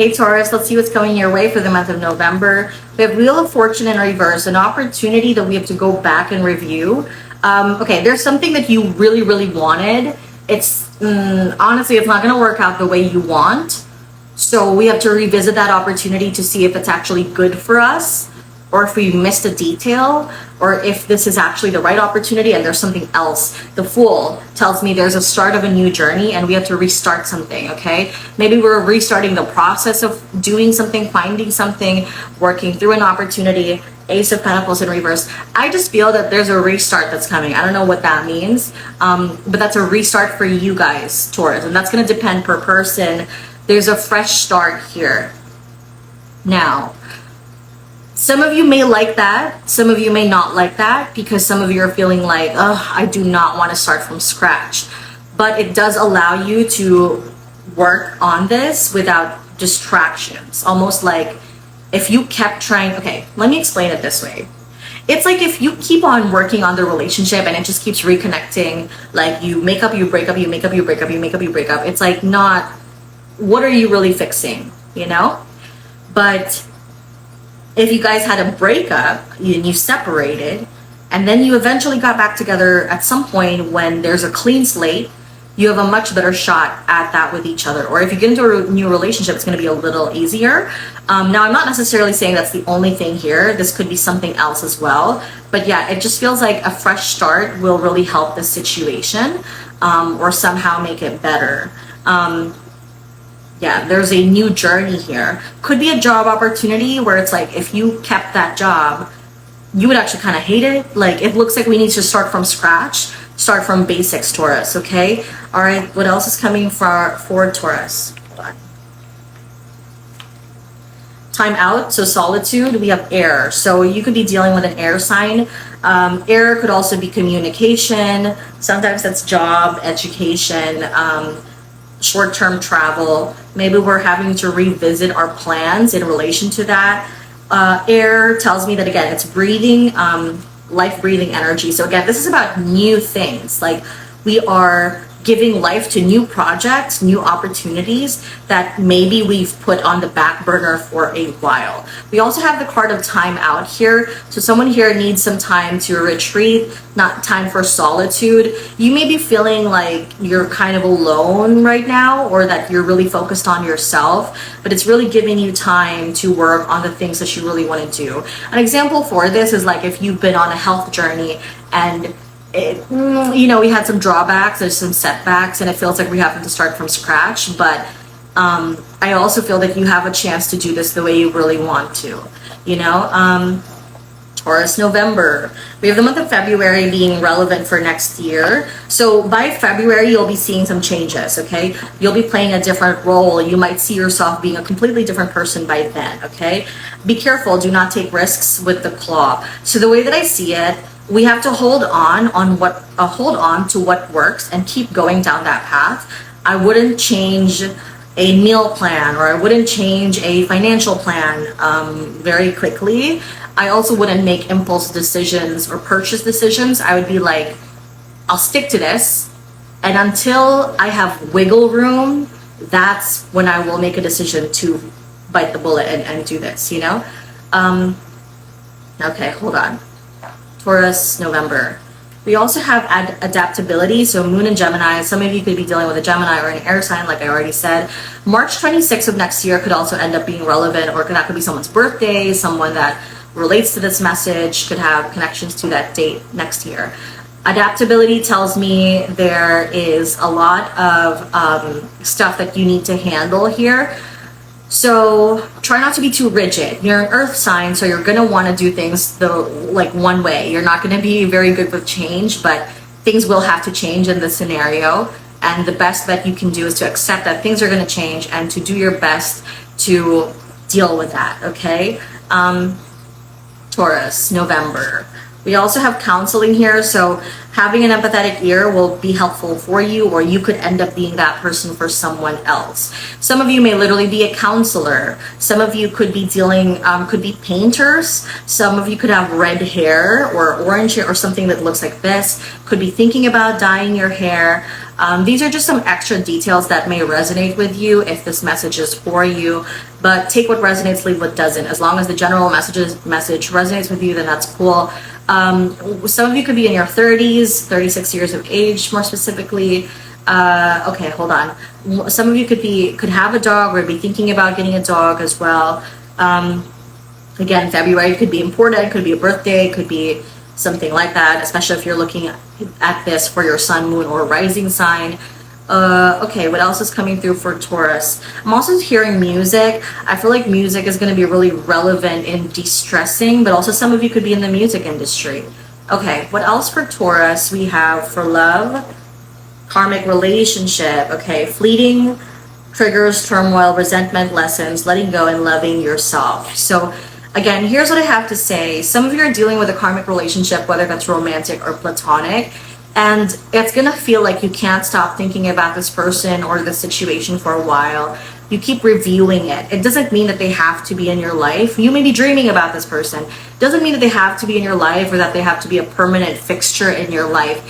Hey Taurus, let's see what's coming your way for the month of November. We have Wheel of Fortune in reverse, an opportunity that we have to go back and review. Okay, there's something that you really, really wanted. It's honestly, it's not going to work out the way you want. So we have to revisit that opportunity to see if it's actually good for us, or if we missed a detail, or if this is actually the right opportunity and there's something else. The Fool tells me there's a start of a new journey and we have to restart something, okay? Maybe we're restarting the process of doing something, finding something, working through an opportunity. Ace of Pentacles in reverse. I just feel that there's a restart that's coming. I don't know what that means, but that's a restart for you guys, Taurus, and that's gonna depend per person. There's a fresh start here. Now, some of you may like that, some of you may not like that, because some of you are feeling like, oh, I do not want to start from scratch. But it does allow you to work on this without distractions. Almost like if you kept trying, okay, let me explain it this way. It's like if you keep on working on the relationship and it just keeps reconnecting, like you make up, you break up, you make up, you break up, you make up, you break up. It's like not, what are you really fixing, you know? But if you guys had a breakup and you separated and then you eventually got back together at some point when there's a clean slate, you have a much better shot at that with each other. Or if you get into a new relationship, it's going to be a little easier. Now, I'm not necessarily saying that's the only thing here. This could be something else as well. But yeah, it just feels like a fresh start will really help the situation, or somehow make it better. Yeah, there's a new journey here. Could be a job opportunity where it's like if you kept that job, you would actually kind of hate it. Like it looks like we need to start from scratch, start from basics, Taurus, okay? All right, what else is coming for Taurus? Hold on. Time out, so Solitude, we have air. So you could be dealing with an air sign. Air could also be communication. Sometimes that's job, education, short-term travel. Maybe we're having to revisit our plans in relation to that. Air tells me that, again, it's breathing, life breathing energy. So again, this is about new things. Like we are giving life to new projects, new opportunities that maybe we've put on the back burner for a while. We also have the card of time out here. So someone here needs some time to retreat, not time for solitude. You may be feeling like you're kind of alone right now, or that you're really focused on yourself, but it's really giving you time to work on the things that you really want to do. An example for this is like if you've been on a health journey and you know, we had some drawbacks, there's some setbacks, and it feels like we have to start from scratch. But I also feel that you have a chance to do this the way you really want to, you know. Taurus, November. We have the month of February being relevant for next year. So by February, you'll be seeing some changes, okay? You'll be playing a different role. You might see yourself being a completely different person by then, okay? Be careful. Do not take risks with the claw. So the way that I see it, we have to hold on to what works and keep going down that path. I wouldn't change a meal plan, or I wouldn't change a financial plan very quickly. I also wouldn't make impulse decisions or purchase decisions. I would be like, I'll stick to this, and until I have wiggle room, that's when I will make a decision to bite the bullet and do this, you know? Okay, hold on. Taurus, November. We also have adaptability, so Moon and Gemini. Some of you could be dealing with a Gemini or an air sign, like I already said. March 26th of next year could also end up being relevant, or that could be someone's birthday, someone that relates to this message could have connections to that date next year. Adaptability tells me there is a lot of stuff that you need to handle here. So try not to be too rigid. You're an earth sign, so you're gonna want to do things like one way. You're not gonna be very good with change, but things will have to change in this scenario. And the best that you can do is to accept that things are gonna change and to do your best to deal with that, okay? Taurus, November. We also have counseling here, so having an empathetic ear will be helpful for you, or you could end up being that person for someone else. Some of you may literally be a counselor. Some of you could be could be painters. Some of you could have red hair or orange hair or something that looks like this. Could be thinking about dyeing your hair. These are just some extra details that may resonate with you if this message is for you, but take what resonates, leave what doesn't. As long as the general message resonates with you, then that's cool. Some of you could be in your 30s, 36 years of age more specifically. Okay, hold on. Some of you could have a dog or be thinking about getting a dog as well. Again, February could be important, could be a birthday, could be something like that, especially if you're looking at this for your sun, moon, or rising sign. Okay, what else is coming through for Taurus? I'm also hearing music. I feel like music is going to be really relevant in de-stressing, but also some of you could be in the music industry. Okay, what else for Taurus? We have for love, karmic relationship. Okay, fleeting triggers, turmoil, resentment, lessons, letting go, and loving yourself. So again, here's what I have to say. Some of you are dealing with a karmic relationship, whether that's romantic or platonic, and it's gonna feel like you can't stop thinking about this person or the situation for a while. You keep reviewing it. It doesn't mean that they have to be in your life. You may be dreaming about this person. It doesn't mean that they have to be in your life or that they have to be a permanent fixture in your life.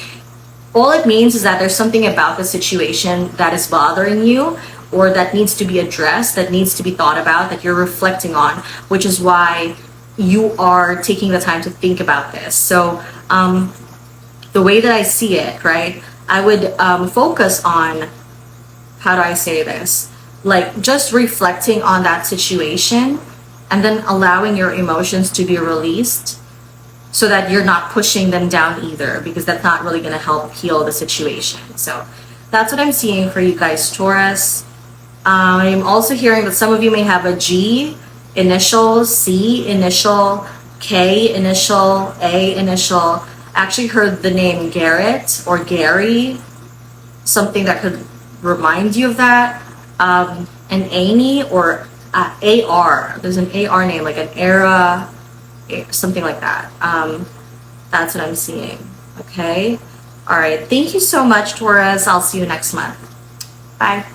All it means is that there's something about the situation that is bothering you, or that needs to be addressed, that needs to be thought about, that you're reflecting on, which is why you are taking the time to think about this. So the way that I see it, right, I would focus on, how do I say this? Like just reflecting on that situation and then allowing your emotions to be released so that you're not pushing them down either, because that's not really going to help heal the situation. So that's what I'm seeing for you guys, Taurus. I'm also hearing that some of you may have a G initial, C initial, K initial, A initial. Actually heard the name Garrett or Gary, something that could remind you of that. An Amy or AR. There's an AR name, like an era, something like that. That's what I'm seeing. Okay. All right. Thank you so much, Taurus. I'll see you next month. Bye.